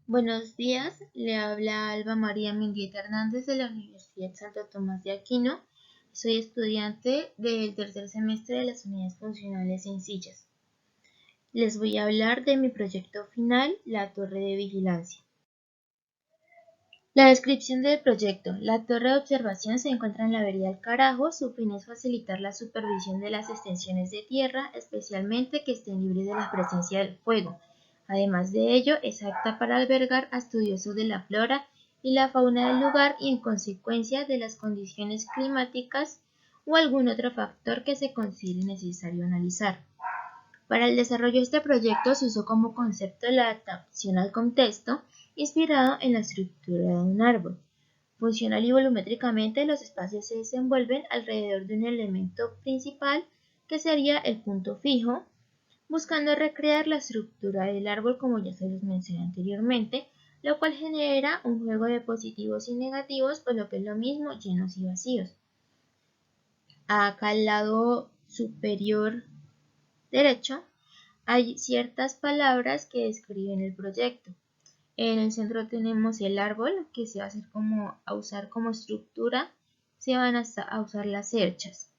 Buenos días, le habla Alba María Mendieta Hernández de la Universidad Santo Tomás de Aquino. Soy estudiante del tercer semestre de las unidades funcionales sencillas. Les voy a hablar de mi proyecto final, la torre de vigilancia. La descripción del proyecto. La torre de observación se encuentra en la vereda del Carajo. Su fin es facilitar la supervisión de las extensiones de tierra, especialmente que estén libres de la presencia del fuego. Además de ello, es apta para albergar a estudiosos de la flora y la fauna del lugar y en consecuencia de las condiciones climáticas o algún otro factor que se considere necesario analizar. Para el desarrollo de este proyecto se usó como concepto la adaptación al contexto, inspirado en la estructura de un árbol. Funcional y volumétricamente, los espacios se desenvuelven alrededor de un elemento principal que sería el punto fijo, buscando recrear la estructura del árbol como ya se los mencioné anteriormente, lo cual genera un juego de positivos y negativos o lo que es lo mismo, llenos y vacíos. Acá al lado superior derecho hay ciertas palabras que describen el proyecto. En el centro tenemos el árbol que se va a usar como estructura, se van a usar las cerchas.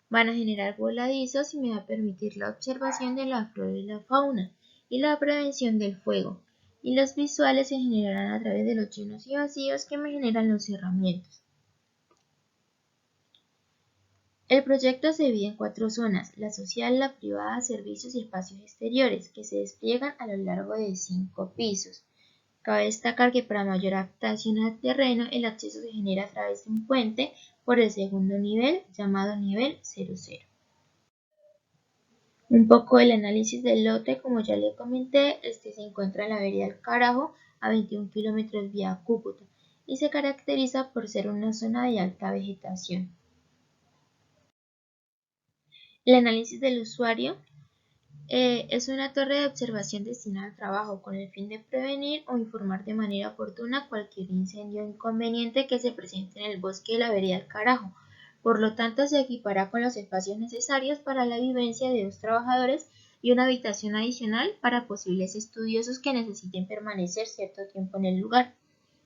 Van a generar voladizos y me va a permitir la observación de la flora y la fauna y la prevención del fuego. Y los visuales se generarán a través de los llenos y vacíos que me generan los cerramientos. El proyecto se divide en 4 zonas: la social, la privada, servicios y espacios exteriores, que se despliegan a lo largo de 5 pisos. Cabe destacar que para mayor adaptación al terreno, el acceso se genera a través de un puente por el segundo nivel, llamado nivel 00. Un poco del análisis del lote, como ya le comenté, este se encuentra en la vereda del Carajo, a 21 kilómetros vía Cúcuta, y se caracteriza por ser una zona de alta vegetación. El análisis del usuario es una torre de observación destinada al trabajo con el fin de prevenir o informar de manera oportuna cualquier incendio o inconveniente que se presente en el bosque de la vereda del Carajo. Por lo tanto, se equipará con los espacios necesarios para la vivencia de 2 trabajadores y una habitación adicional para posibles estudiosos que necesiten permanecer cierto tiempo en el lugar.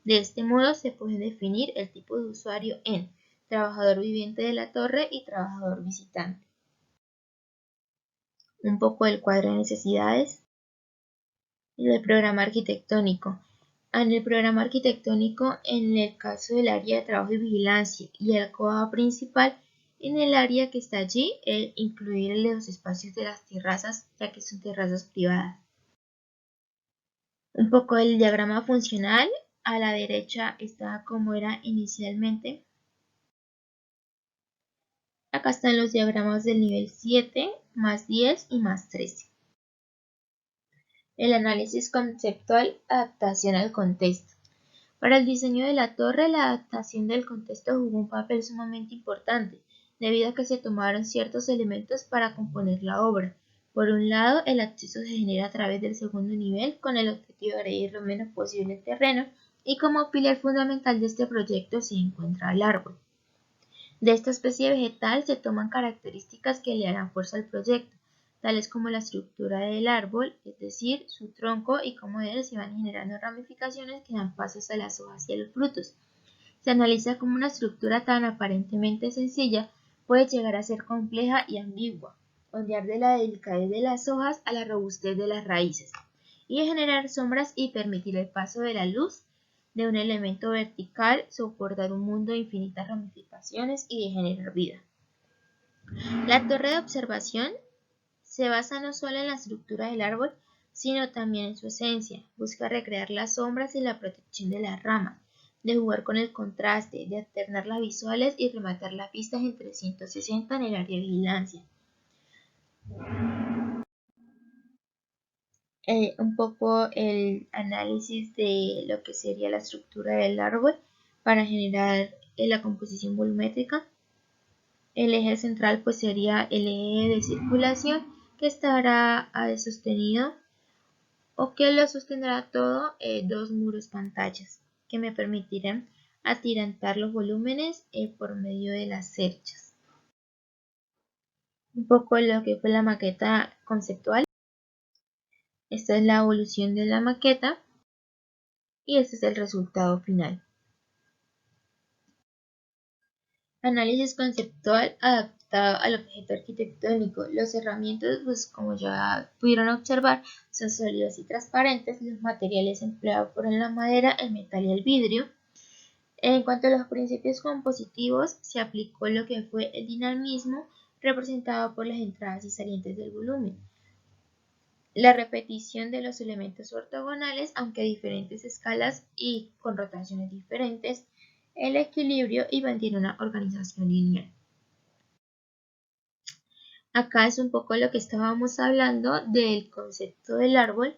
De este modo, se puede definir el tipo de usuario en trabajador viviente de la torre y trabajador visitante. Un poco del cuadro de necesidades del programa arquitectónico. En el programa arquitectónico, en el caso del área de trabajo y vigilancia y el COA principal, en el área que está allí, incluir los espacios de las terrazas, ya que son terrazas privadas. Un poco del diagrama funcional, a la derecha está como era inicialmente. Acá están los diagramas del nivel 7, más 10 y más 13. El análisis conceptual, adaptación al contexto. Para el diseño de la torre, la adaptación del contexto jugó un papel sumamente importante, debido a que se tomaron ciertos elementos para componer la obra. Por un lado, el acceso se genera a través del segundo nivel con el objetivo de agredir lo menos posible el terreno, y como pilar fundamental de este proyecto se encuentra el árbol. De esta especie vegetal se toman características que le harán fuerza al proyecto, tales como la estructura del árbol, es decir, su tronco, y cómo de él se van generando ramificaciones que dan pasos a las hojas y a los frutos. Se analiza como una estructura tan aparentemente sencilla puede llegar a ser compleja y ambigua, ondear de la delicadez de las hojas a la robustez de las raíces, y generar sombras y permitir el paso de la luz de un elemento vertical, soportar un mundo de infinitas ramificaciones y de generar vida. La torre de observación se basa no solo en la estructura del árbol, sino también en su esencia. Busca recrear las sombras y la protección de las ramas, de jugar con el contraste, de alternar las visuales y rematar las vistas en 360 en el área de vigilancia. Un poco el análisis de lo que sería la estructura del árbol para generar la composición volumétrica. El eje central pues sería el eje de circulación, que estará sostenido o que lo sostendrá todo 2 muros pantallas que me permitirán atirantar los volúmenes por medio de las cerchas. Un poco lo que fue la maqueta conceptual. Esta es la evolución de la maqueta. y este es el resultado final. Análisis conceptual adaptado al objeto arquitectónico. Los herramientas, pues como ya pudieron observar, son sólidos y transparentes. Los materiales empleados fueron la madera, el metal y el vidrio. En cuanto a los principios compositivos, se aplicó lo que fue el dinamismo, representado por las entradas y salientes del volumen. La repetición de los elementos ortogonales, aunque a diferentes escalas y con rotaciones diferentes, el equilibrio y mantiene una organización lineal. Acá es un poco lo que estábamos hablando del concepto del árbol.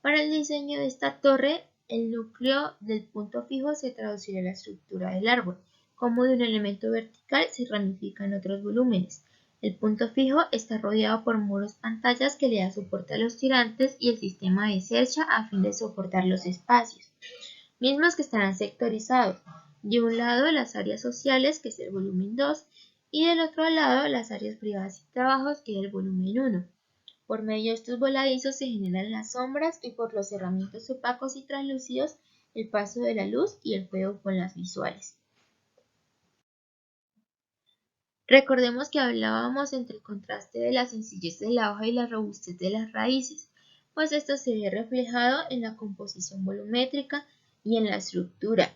Para el diseño de esta torre, el núcleo del punto fijo se traducirá en la estructura del árbol, como de un elemento vertical se ramifica en otros volúmenes. El punto fijo está rodeado por muros pantallas que le da soporte a los tirantes y el sistema de cercha a fin de soportar los espacios, mismos que estarán sectorizados. De un lado las áreas sociales, que es el volumen 2, y del otro lado las áreas privadas y trabajos, que es el volumen 1. Por medio de estos voladizos se generan las sombras y por los cerramientos opacos y translúcidos el paso de la luz y el juego con las visuales. Recordemos que hablábamos entre el contraste de la sencillez de la hoja y la robustez de las raíces, pues esto se ve reflejado en la composición volumétrica y en la estructura.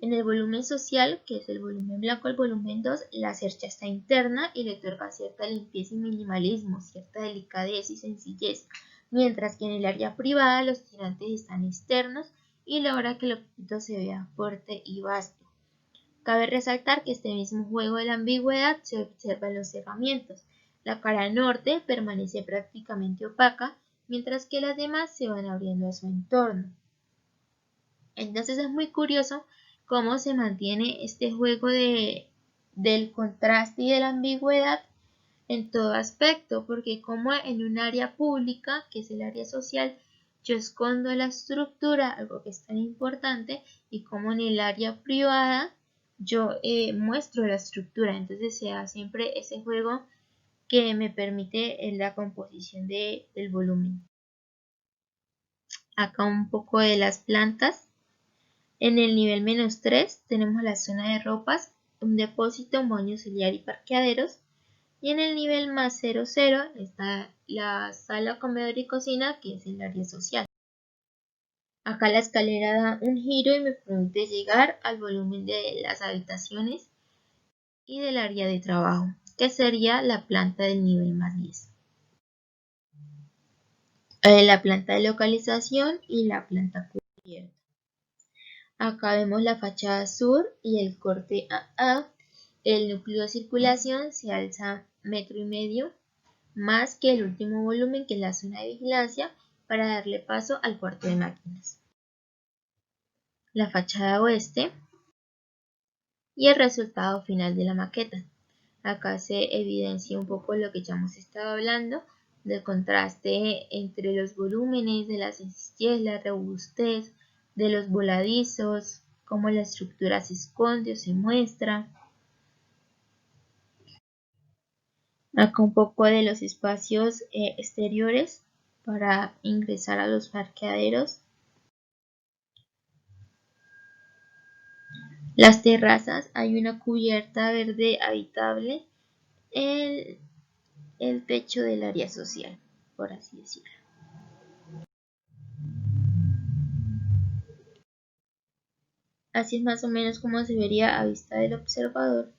En el volumen social, que es el volumen blanco, el volumen 2, la cercha está interna y le otorga cierta limpieza y minimalismo, cierta delicadez y sencillez, mientras que en el área privada los tirantes están externos y logra que el objeto se vea fuerte y vasto. Cabe resaltar que este mismo juego de la ambigüedad se observa en los cerramientos. La cara norte permanece prácticamente opaca, mientras que las demás se van abriendo a su entorno. Entonces es muy curioso cómo se mantiene este juego del contraste y de la ambigüedad en todo aspecto, porque como en un área pública, que es el área social, yo escondo la estructura, algo que es tan importante, y como en el área privada, yo muestro la estructura. Entonces se da siempre ese juego que me permite la composición del volumen. Acá un poco de las plantas. En el nivel -3 tenemos la zona de ropas, un depósito, un baño auxiliar y parqueaderos. Y en el nivel +00 está la sala, comedor y cocina, que es el área social. Acá la escalera da un giro y me permite llegar al volumen de las habitaciones y del área de trabajo, que sería la planta del nivel +10. La planta de localización y la planta cubierta. Acá vemos la fachada sur y el corte AA. El núcleo de circulación se alza 1,5 metros más que el último volumen, que es la zona de vigilancia, para darle paso al cuarto de máquinas. La fachada oeste y el resultado final de la maqueta. Acá se evidencia un poco lo que ya hemos estado hablando, del contraste entre los volúmenes, de la sencillez, la robustez, de los voladizos, cómo la estructura se esconde o se muestra. Acá un poco de los espacios exteriores para ingresar a los parqueaderos. Las terrazas, hay una cubierta verde habitable, el techo del área social, por así decirlo. Así es más o menos como se vería a vista del observador.